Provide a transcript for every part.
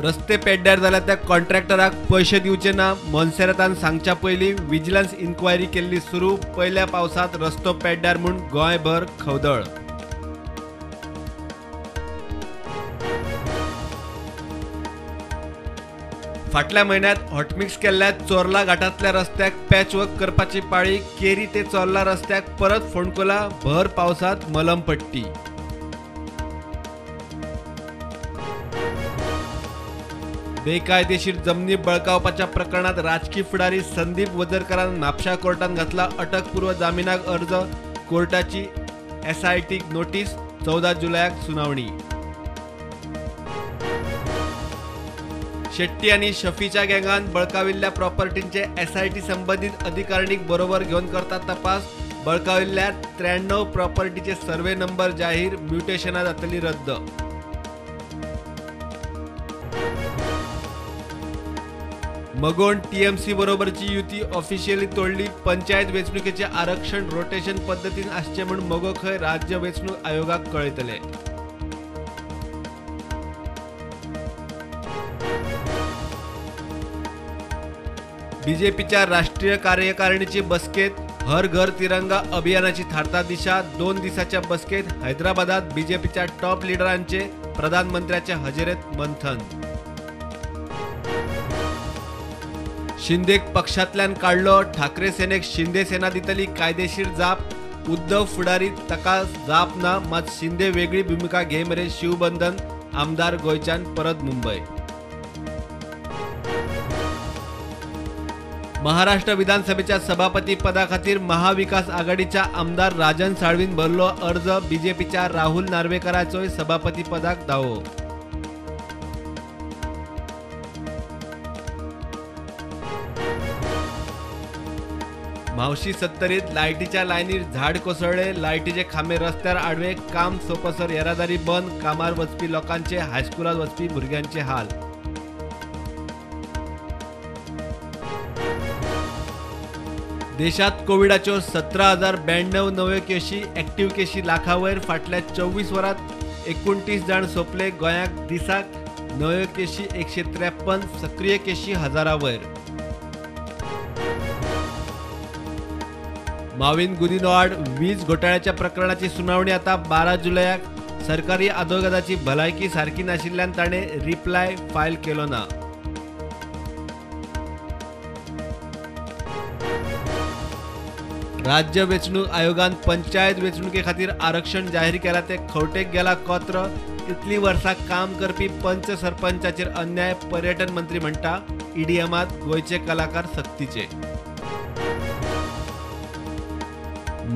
रस्ते पेड्ड्यार जाल्या त्या कॉन्ट्रॅक्टराक पैसे दिवचे ना मोन्सेरातान सांगच्या पयलीं विजिलन्स इन्क्वायरी केल्ली सुरू. पहिल्या पावसात रस्तो पेड्ड्यार म्हूण गोंयभर खवदळ. फाटल्या म्हयन्यात हॉटमिक्स केल्ल्या चोरला घाटांतल्या रस्त्याक पॅचवर्क करपाची पाळी. केरी ते चोरला रस्त्याक परत फोंडकुला भर पावसात मलमपट्टी. बेकायदेशीर जमनी बळकावपाच्या प्रकरणात राजकीय फुडारी संदीप वजरकरान म्हापशा कोर्टान घातला अटकपूर्व जामिनाक अर्ज. कोर्टाची SIT नोटीस. 14 जुलयाक सुनावणी. शेट्टी आणि शफीच्या गँगान बळकाविल्ल्या प्रॉपर्टींचे SIT संबंधित अधिकारीणीक बरोबर घेऊन करतात तपास. बळकाविल्ल्या 93 प्रॉपर्टीचे सर्वे नंबर जाहीर. म्युटेशनां जातली रद्द. मगोन TMC बरोबरची युती ऑफिशियली तोडली. पंचायत वेंचणुकेचे आरक्षण रोटेशन पद्धतीन आसचे म्हूण मगो खंय राज्य वेंचणूक आयोगाक कळयतले. BJPच्या राष्ट्रीय कार्यकारिणीची बसकेत हर घर तिरंगा अभियानाची थारता दिशा. 2 दिसाच्या बसकेत हैदराबादात BJPच्या टॉप लिडरांचे प्रधानमंत्र्याच्या हजेरेत मंथन. शिंदेक पक्षांतल्यान काढलो. ठाकरे सेनेक शिंदे सेना दितली कायदेशीर जाप. उद्धव फुडारी ताका जाप ना मात शिंदे वेगळी भूमिका घे मरे शिवबंधन. आमदार गोंयच्यान परत मुंबय. महाराष्ट्र विधानसभेच्या सभापती पदा खातीर महाविकास आघाडीच्या आमदार राजन साळवीन भरलो अर्ज. BJPच्या राहुल नार्वेकराचोय सभापती पदाक दावो. मावशी सत्तरीत लायटीच्या लायनीर झाड कोसळले. लायटीचे खांबे रस्त्यार आडवे. काम सोपसर येरादारी बंद. कामार वचपी लोकांचे हायस्कुलात वचपी भुरग्यांचे हाल. देशात कोविडाच्यो 17,092 नव्यो केशी. एक्टिव्ह केशी लाखावयर. फाटल्या 24 वरांत 29 जाण सोंपले. गोंयाक दिसाक नव्यो केशी 153. सक्रिय केशी हजारावयर. माविन गुदिन्होआड वीज घोटाळ्याच्या प्रकरणाची सुनावणी आता 12 जुलयाक. सरकारी आदोगादाची भलायकी सारकी नाशिल्ल्यान ताणें रिप्लाय फायल केलो ना. राज्य वेंचणूक आयोगान पंचायत वेंचणुके खातीर आरक्षण जाहीर केला ते खवटेक गेला कोत्र. इतली वर्सां काम करपी पंच सरपंचाचेर अन्याय. पर्यटन मंत्री म्हणटा EDMात गोंयचे कलाकार सक्तीचे.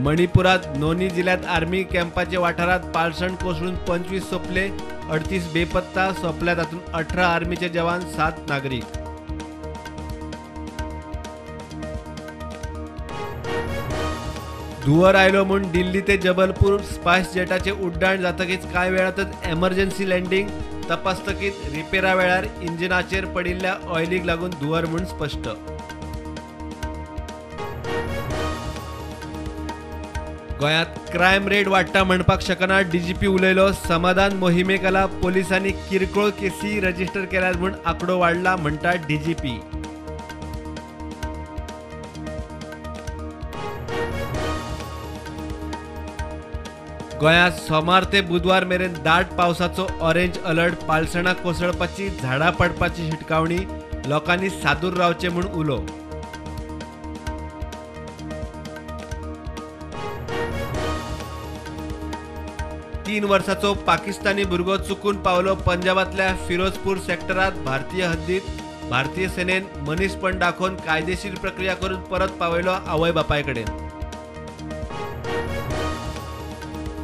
मणिपुरात नोनी जिल्ह्यात आर्मी कॅम्पाचे वाठारात पाळसण कोसळून 25 सोंपले. 38 बेपत्ता. सोंपल्या तातूंत 18 आर्मीचे जवान 7 नागरीक. धुंवर आयलो म्हूण दिल्ली ते जबलपूर स्पायस जेटाचे उड्डाण जातकीच कांय वेळातच एमर्जन्सी लँडिंग. तपासतकीत रिपेरा वेळार इंजिनाचेर पडिल्ल्या ऑयलीक लागून धुंवर म्हूण स्पश्ट. गोंयांत क्रायम रेट वाडटा म्हणपाक शकना. DGP उलयलो. समाधान मोहिमेक आला. पोलिसांनी किरकोळ केसी रजिस्टर केल्यात म्हूण आंकडो वाडला म्हणटा DGP. गोंयांत सोमार ते बुधवार मेरेन दाट पावसाचो ऑरेंज अलर्ट. पालसणां कोसळपाची झाडां पडपाची शिटकावणी. लोकांनी सादूर रावचे म्हूण उलो. तीन वर्साचो पाकिस्तानी भुरगो चुकून पावलो पंजाबातल्या फिरोजपूर सेक्टरात भारतीय हद्दीत. भारतीय सेनेन मनीसपण दाखोवन कायदेशीर प्रक्रिया करून परत पावयलो आवय बापाय कडेन.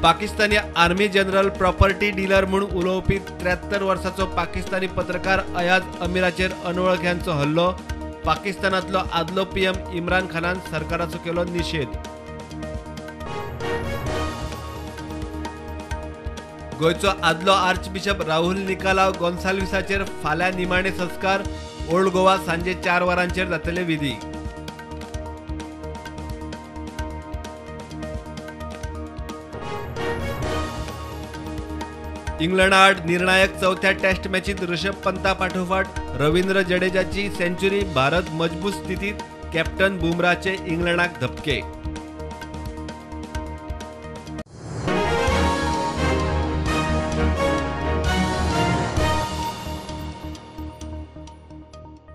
Pakistani army general property dealer म्हूण उलोवपी 73 वर्साचो पाकिस्तानी पत्रकार अयाज अमीराचेर अनवळख्यांचो हल्लो. पाकिस्तानातलो आदलो PM इम्रान खानान सरकाराचो केलो निषेध. गोयचो आदलो आर्चबिशप राहुल निकालाव गोन्साल्विसाचेर फाल्यां निमाणे संस्कार. ओल्ड गोवा सांजे 4 वरांचेर जातले विधी. इंग्लंड आड निर्णायक चौथ्या टेस्ट मॅचीत ऋषभ पंता पाठोपाठ रवींद्र जडेजाची सेंचुरी, भारत मजबूत स्थितीत, कॅप्टन बुमराहचे इंग्लंडाक धपके.